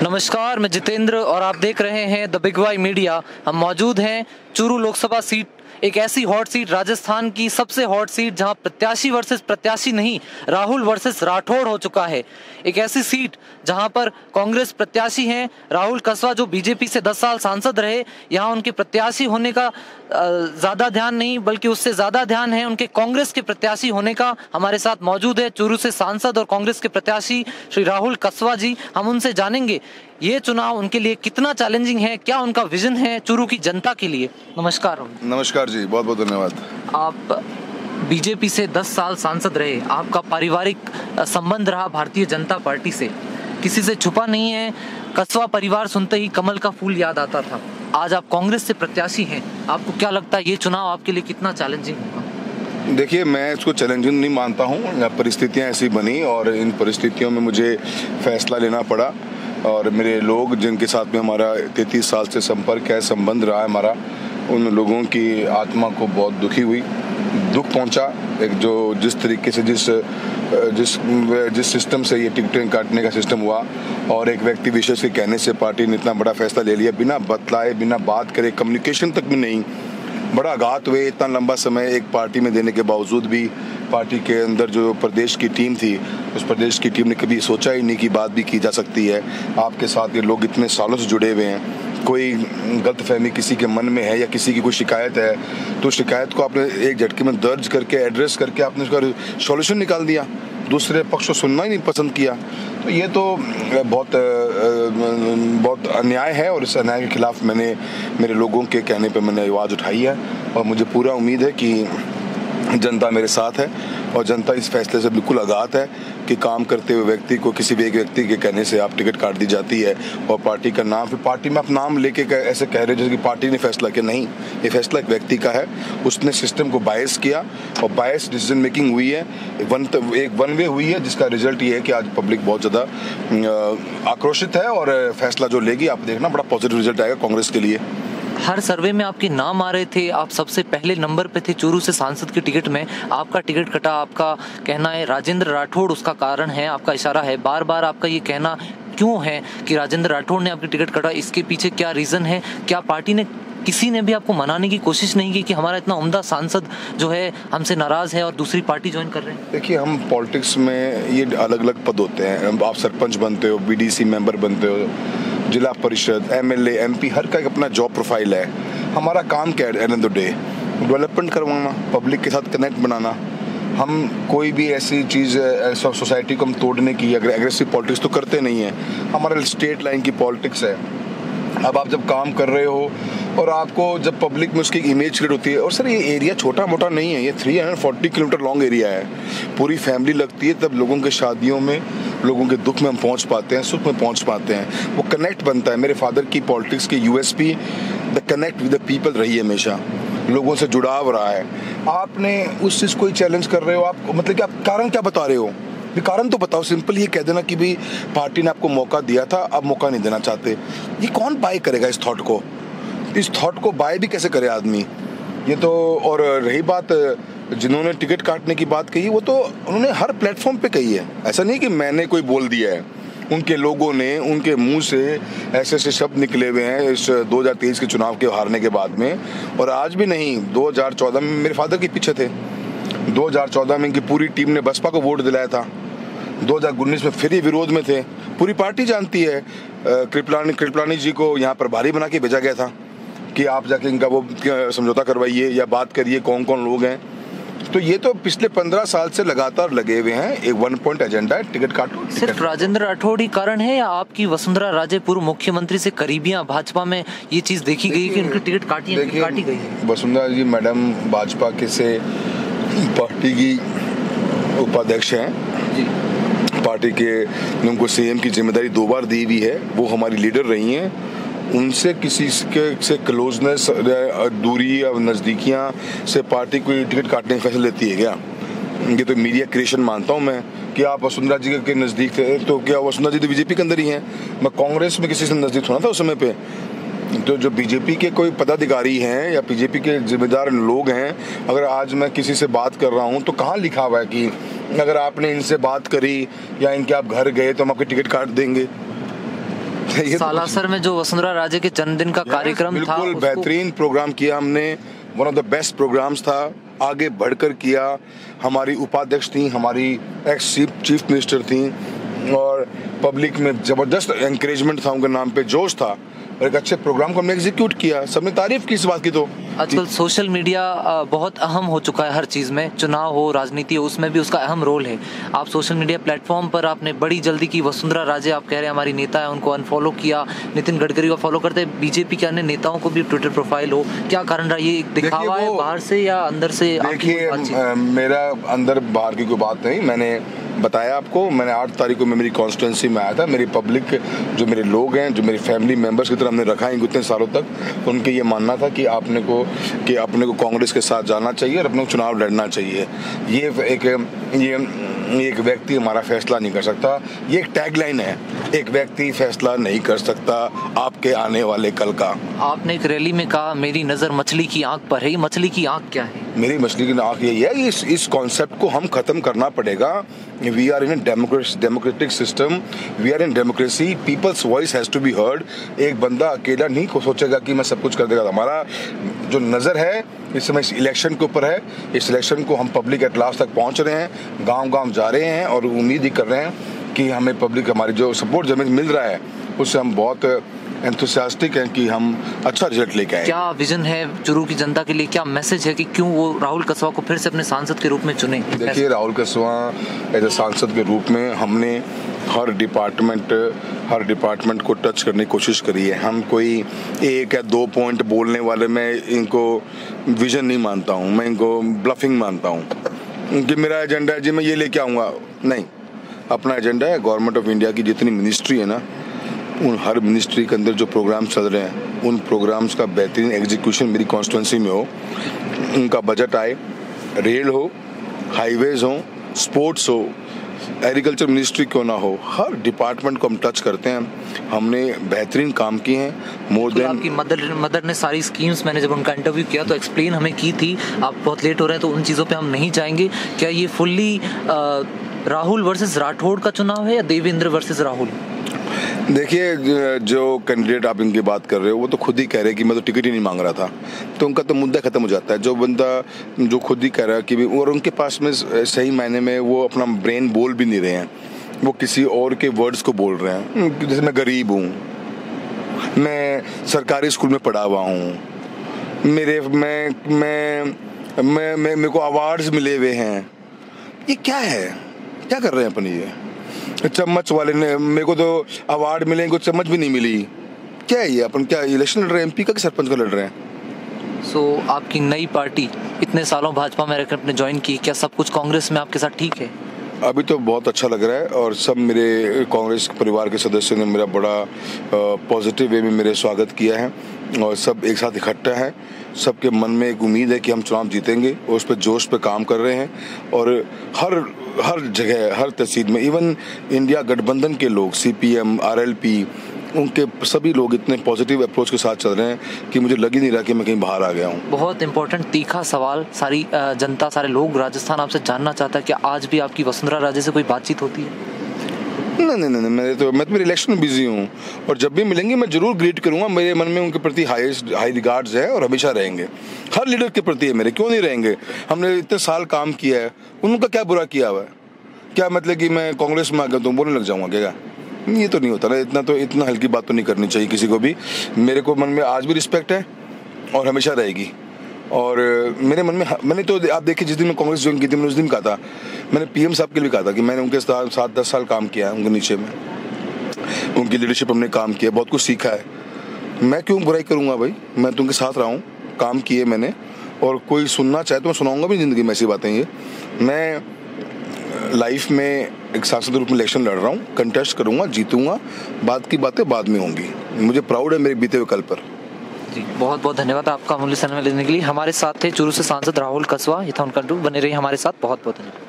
नमस्कार, मैं जितेंद्र और आप देख रहे हैं द बिग वाई मीडिया। हम मौजूद हैं चूरू लोकसभा सीट, एक ऐसी हॉट सीट, राजस्थान की सबसे हॉट सीट जहां प्रत्याशी वर्सेस प्रत्याशी नहीं, राहुल वर्सेस राठौड़ हो चुका है। एक ऐसी सीट जहां पर कांग्रेस प्रत्याशी हैं राहुल कसवा, जो बीजेपी से 10 साल सांसद रहे। यहां उनके प्रत्याशी होने का ज्यादा ध्यान नहीं, बल्कि उससे ज्यादा ध्यान है उनके कांग्रेस के प्रत्याशी होने का। हमारे साथ मौजूद है चूरू से सांसद और कांग्रेस के प्रत्याशी श्री राहुल कसवा जी। हम उनसे जानेंगे ये चुनाव उनके लिए कितना चैलेंजिंग है, क्या उनका विजन है चूरू की जनता के लिए। नमस्कार। नमस्कार जी, बहुत बहुत धन्यवाद। आप बीजेपी से 10 साल सांसद रहे, आपका पारिवारिक संबंध रहा भारतीय जनता पार्टी से, किसी से छुपा नहीं है। कसवा परिवार सुनते ही कमल का फूल याद आता था। आज आप कांग्रेस से प्रत्याशी हैं, आपको क्या लगता है ये चुनाव आपके लिए कितना चैलेंजिंग होगा? देखिए, मैं इसको चैलेंजिंग नहीं मानता हूँ। परिस्थितियाँ ऐसी बनी और इन परिस्थितियों में मुझे फैसला लेना पड़ा, और मेरे लोग जिनके साथ में हमारा 33 साल से संपर्क है, संबंध रहा है हमारा, उन लोगों की आत्मा को बहुत दुख पहुंचा। एक जो जिस तरीके से जिस सिस्टम से ये टिकटें काटने का सिस्टम हुआ, और एक व्यक्ति विशेष के कहने से पार्टी ने इतना बड़ा फैसला ले लिया, बिना बतलाए, बिना बात करे, कम्युनिकेशन तक भी नहीं। बड़ा आघात हुए। इतना लंबा समय एक पार्टी में देने के बावजूद भी पार्टी के अंदर जो प्रदेश की टीम थी, उस प्रदेश की टीम ने कभी सोचा ही नहीं कि बात भी की जा सकती है। आपके साथ ये लोग इतने सालों से जुड़े हुए हैं, कोई गलतफहमी किसी के मन में है या किसी की कोई शिकायत है, तो शिकायत को आपने एक झटके में दर्ज करके, एड्रेस करके आपने उसका सॉल्यूशन निकाल दिया। दूसरे पक्ष को सुनना ही नहीं पसंद किया। तो ये तो बहुत अन्याय है, और इस अन्याय के खिलाफ मैंने मेरे लोगों के कहने पे मैंने आवाज़ उठाई है, और मुझे पूरा उम्मीद है कि जनता मेरे साथ है, और जनता इस फैसले से बिल्कुल आगात है कि काम करते हुए व्यक्ति को किसी भी एक व्यक्ति के कहने से आप टिकट काट दी जाती है, और पार्टी का नाम, फिर पार्टी में आप नाम लेके ऐसे कह रहे जैसे कि पार्टी ने फैसला किया। नहीं, ये फैसला एक व्यक्ति का है। उसने सिस्टम को बायस किया, और बायस डिसीजन मेकिंग हुई है, एक वन वे हुई है, जिसका रिजल्ट ये है कि आज पब्लिक बहुत ज़्यादा आक्रोशित है, और फैसला जो लेगी आप देखना, बड़ा पॉजिटिव रिजल्ट आएगा कांग्रेस के लिए। हर सर्वे में आपके नाम आ रहे थे, आप सबसे पहले नंबर पे थे चूरू से सांसद की टिकट में। आपका टिकट कटा, आपका कहना है राजेंद्र राठौड़ उसका कारण है, आपका इशारा है। बार बार आपका ये कहना क्यों है कि राजेंद्र राठौड़ ने आपकी टिकट कटा, इसके पीछे क्या रीज़न है? क्या पार्टी ने, किसी ने भी आपको मनाने की कोशिश नहीं की कि हमारा इतना उम्दा सांसद जो है हमसे नाराज़ है और दूसरी पार्टी ज्वाइन कर रहे हैं? देखिए, हम पॉलिटिक्स में ये अलग अलग पद होते हैं। आप सरपंच बनते हो, बीडीसी मेंबर बनते हो, जिला परिषद, एमएलए, एमपी, हर का एक अपना जॉब प्रोफाइल है। हमारा काम क्या है? End of the day development करवाना, पब्लिक के साथ कनेक्ट बनाना। हम कोई भी ऐसी चीज़ सोसाइटी को हम तोड़ने की एग्रेसिव पॉलिटिक्स तो करते नहीं हैं। हमारा स्टेट लाइन की पॉलिटिक्स है। अब आप जब काम कर रहे हो और आपको जब पब्लिक में उसकी इमेज क्रिएट होती है, और सर ये एरिया छोटा मोटा नहीं है, ये 340 किलोमीटर लॉन्ग एरिया है, पूरी फैमिली लगती है, तब लोगों के शादियों में, लोगों के दुख में हम पहुंच पाते हैं, सुख में पहुंच पाते हैं, वो कनेक्ट बनता है। मेरे फादर की पॉलिटिक्स की USP the connect with the people रही है, हमेशा लोगों से जुड़ाव रहा है। आपने उस चीज़ को ही चैलेंज कर रहे हो, आप मतलब कि आप कारण क्या बता रहे हो? कारण तो बताओ। सिंपल ये कह देना कि भाई पार्टी ने आपको मौका दिया था, अब मौका नहीं देना चाहते, ये कौन बाय करेगा इस थॉट को? इस थॉट को बाय भी कैसे करे आदमी? ये तो, और रही बात जिन्होंने टिकट काटने की बात कही, वो तो उन्होंने हर प्लेटफॉर्म पे कही है। ऐसा नहीं कि मैंने कोई बोल दिया है, उनके लोगों ने, उनके मुंह से ऐसे ऐसे शब्द निकले हुए हैं इस 2023 के चुनाव के हारने के बाद में। और आज भी नहीं, 2014 में मेरे फादर के पीछे थे, 2014 में इनकी पूरी टीम ने बसपा को वोट दिलाया था, 2019 में फिर ये विरोध में थे। पूरी पार्टी जानती है। कृपलानी जी को यहाँ प्रभारी बना के भेजा गया था कि आप जाके इनका वो समझौता करवाइए या बात करिए कौन कौन लोग हैं। तो ये तो पिछले 15 साल से लगातार लगे हुए हैं। एक 1 पॉइंट एजेंडा है, टिकट काटो। सिर्फ राजेंद्र राठौड़ ही कारण है, या आपकी वसुंधरा राजे पूर्व मुख्यमंत्री से करीबियां भाजपा में ये चीज देखी गई कि उनकी टिकट काटी गई है? वसुंधरा जी मैडम भाजपा के से पार्टी की उपाध्यक्ष हैं, पार्टी के उनको सीएम की जिम्मेदारी 2 बार दी हुई है, वो हमारी लीडर रही हैं। उनसे किसी से क्लोजनेस, दूरी या नज़दीकियाँ से पार्टी कोई टिकट काटने का फैसला लेती है क्या? ये तो मीडिया क्रिएशन मानता हूँ मैं कि आप वसुंधरा जी के नज़दीक थे, तो क्या वसुंधरा जी तो बीजेपी के अंदर ही हैं? मैं कांग्रेस में किसी से नज़दीक होना था उस समय पे? तो जो बीजेपी के कोई पदाधिकारी हैं या बीजेपी के जिम्मेदार लोग हैं, अगर आज मैं किसी से बात कर रहा हूं तो कहाँ लिखा हुआ है कि अगर आपने इनसे बात करी या इनके आप घर गए तो हम आपकी टिकट काट देंगे? सालासर में जो वसुंधरा राजे के जन्मदिन का कार्यक्रम था, बिल्कुल बेहतरीन प्रोग्राम किया हमने, one of the best programs था, आगे बढ़कर किया। हमारी उपाध्यक्ष थी, हमारी एक्स चीफ मिनिस्टर थी, और पब्लिक में जबरदस्त एनकरेजमेंट था, उनके नाम पे जोश था, और एक अच्छे प्रोग्राम को हमने एग्जीक्यूट किया। सबने तारीफ की इस बात की। तो आजकल सोशल मीडिया बहुत अहम हो चुका है हर चीज़ में, चुनाव हो, राजनीति हो, उसमें भी उसका अहम रोल है। आप सोशल मीडिया प्लेटफॉर्म पर आपने बड़ी जल्दी की वसुंधरा राजे, आप कह रहे हैं हमारी नेता है, उनको अनफॉलो किया, नितिन गडकरी को फॉलो करते हैं, बीजेपी के अन्य नेताओं को भी ट्विटर प्रोफाइल हो, क्या कारण रहा? ये दिखावा है बाहर से या अंदर से? देखिए, मेरा अंदर बाहर की कोई बात नहीं। मैंने बताया आपको, मैंने 8 तारीख को मैं मेरी कॉन्स्टिट्यूंसी में आया था। मेरी पब्लिक, जो मेरे लोग हैं, जो मेरी फैमिली मेंबर्स की तरह हमने रखा है इतने सालों तक, तो उनके ये मानना था कि अपने को कांग्रेस के साथ जाना चाहिए और अपने को चुनाव लड़ना चाहिए। ये एक व्यक्ति हमारा फैसला नहीं कर सकता। ये एक टैगलाइन है, एक व्यक्ति फैसला नहीं कर सकता आपके आने वाले कल का। आपने एक रैली में कहा मेरी नजर मछली की आंख पर है। ये मछली की आंख क्या है? मेरी मछली की आंख यही है, इस कॉन्सेप्ट को हम खत्म करना पड़ेगा। We are in a democratic system, we are in democracy, people's voice has to be heard. एक बंदा अकेला नहीं सोचेगा कि मैं सब कुछ कर देगा। हमारा जो नजर है इस समय इस इलेक्शन के ऊपर है। इस इलेक्शन को हम पब्लिक एट लास्ट तक पहुंच रहे हैं, गांव-गांव जा रहे हैं, और उम्मीद ही कर रहे हैं कि हमें पब्लिक, हमारी जो सपोर्ट जमीन मिल रहा है, उससे हम बहुत एंथुसियास्टिक हैं कि हम अच्छा रिजल्ट लेके आए। क्या विजन है चूरू की जनता के लिए? क्या मैसेज है कि क्यों वो राहुल कसवा को फिर से अपने सांसद के रूप में चुने? देखिए, राहुल कसवा एज ए सांसद के रूप में हमने हर डिपार्टमेंट को टच करने की कोशिश करी है। हम कोई 1 या 2 पॉइंट बोलने वाले में इनको विजन नहीं मानता हूँ, मैं इनको ब्लफिंग मानता हूँ कि मेरा एजेंडा है जी मैं ये लेके आऊँगा। नहीं, अपना एजेंडा है। गवर्नमेंट ऑफ इंडिया की जितनी मिनिस्ट्री है ना, उन हर मिनिस्ट्री के अंदर जो प्रोग्राम चल रहे हैं, उन प्रोग्राम्स का बेहतरीन एग्जीक्यूशन मेरी कॉन्स्टिट्यूंसी में हो, उनका बजट आए, रेल हो, हाईवेज हो, स्पोर्ट्स हो, एग्रीकल्चर मिनिस्ट्री क्यों ना हो, हर डिपार्टमेंट को हम टच करते हैं। हमने बेहतरीन काम किए हैं। मोर देन आपकी मदर ने सारी स्कीम्स, मैंने जब उनका इंटरव्यू किया तो एक्सप्लेन हमें की थी। आप बहुत लेट हो रहे हैं तो उन चीज़ों पे हम नहीं जाएंगे। क्या ये फुल्ली राहुल वर्सेस राठौड़ का चुनाव है या देवेंद्र वर्सेस राहुल? देखिए, जो कैंडिडेट आप इनकी बात कर रहे हो वो तो खुद ही कह रहे हैं कि मैं तो टिकट ही नहीं मांग रहा था, तो उनका तो मुद्दा खत्म हो जाता है। जो बंदा जो खुद ही कह रहा है कि, और उनके पास में सही मायने में वो अपना ब्रेन बोल भी नहीं रहे हैं, वो किसी और के वर्ड्स को बोल रहे हैं। जैसे मैं गरीब हूँ, मैं सरकारी स्कूल में पढ़ा हुआ हूँ, मेरे को अवार्ड्स मिले हुए हैं। ये क्या है? क्या कर रहे हैं अपन? ये चम्मच वाले ने, मेरे को तो अवार्ड मिले, कुछ चम्मच भी नहीं मिली। क्या है ये? अपन क्या इलेक्शन लड़ रहे हैं? एमपी का कि सरपंच का लड़ रहे हैं? सो आपकी नई पार्टी इतने सालों भाजपा में रहकर आपने ज्वाइन की, क्या सब कुछ कांग्रेस में आपके साथ ठीक है? अभी तो बहुत अच्छा लग रहा है, और सब मेरे कांग्रेस परिवार के सदस्यों ने मेरा बड़ा पॉजिटिव वे में मेरे स्वागत किया है, और सब एक साथ इकट्ठा है। सबके मन में एक उम्मीद है कि हम चुनाव जीतेंगे, और उस पर जोश पे काम कर रहे हैं। और हर जगह, हर तहसील में, इवन इंडिया गठबंधन के लोग, CPM, RLP, उनके सभी लोग इतने पॉजिटिव अप्रोच के साथ चल रहे हैं कि मुझे लग ही नहीं रहा कि मैं कहीं बाहर आ गया हूँ। बहुत इंपॉर्टेंट तीखा सवाल सारी जनता, सारे लोग राजस्थान आपसे जानना चाहता है कि आज भी आपकी वसुंधरा राजे से कोई बातचीत होती है? नहीं, मैं तो मेरे इलेक्शन में बिजी हूँ, और जब भी मिलेंगे मैं जरूर ग्रीट करूंगा। मेरे मन में उनके प्रति हाई रिगार्ड्स है, और हमेशा रहेंगे। हर लीडर के प्रति है मेरे, क्यों नहीं रहेंगे? हमने इतने साल काम किया है, उनका क्या बुरा किया हुआ है? क्या मतलब कि मैं कांग्रेस में आ गया तो बोलने लग जाऊंगा क्या? ये तो नहीं होता ना। इतना हल्की बात तो नहीं करनी चाहिए किसी को भी। मेरे को मन में आज भी रिस्पेक्ट है, और हमेशा रहेगी। और मेरे मन में, मैंने तो आप देखिए, जिस दिन मैं कांग्रेस ज्वाइन की थी, मैंने उस दिन कहा था, मैंने PM साहब के लिए कहा था कि मैंने उनके साथ 7-10 साल काम किया है, उनके नीचे में, उनकी लीडरशिप हमने काम किया, बहुत कुछ सीखा है। मैं क्यों बुराई करूंगा भाई? मैं तो उनके साथ रहा हूँ, काम किए मैंने, और कोई सुनना चाहे तो मैं सुनाऊंगा भी जिंदगी में। ऐसी बातें ये, मैं लाइफ में एक सांसद रूप में इलेक्शन लड़ रहा हूँ, कंटेस्ट करूंगा, जीतूंगा। बाद की बातें बाद में होंगी। मुझे प्राउड है मेरे बीते हुए कल पर। जी, बहुत बहुत धन्यवाद आपका अमूल्य समय लेने के लिए। हमारे साथ थे चूरू से सांसद राहुल कसवा। ये था उनका बने रही हमारे साथ। बहुत बहुत धन्यवाद।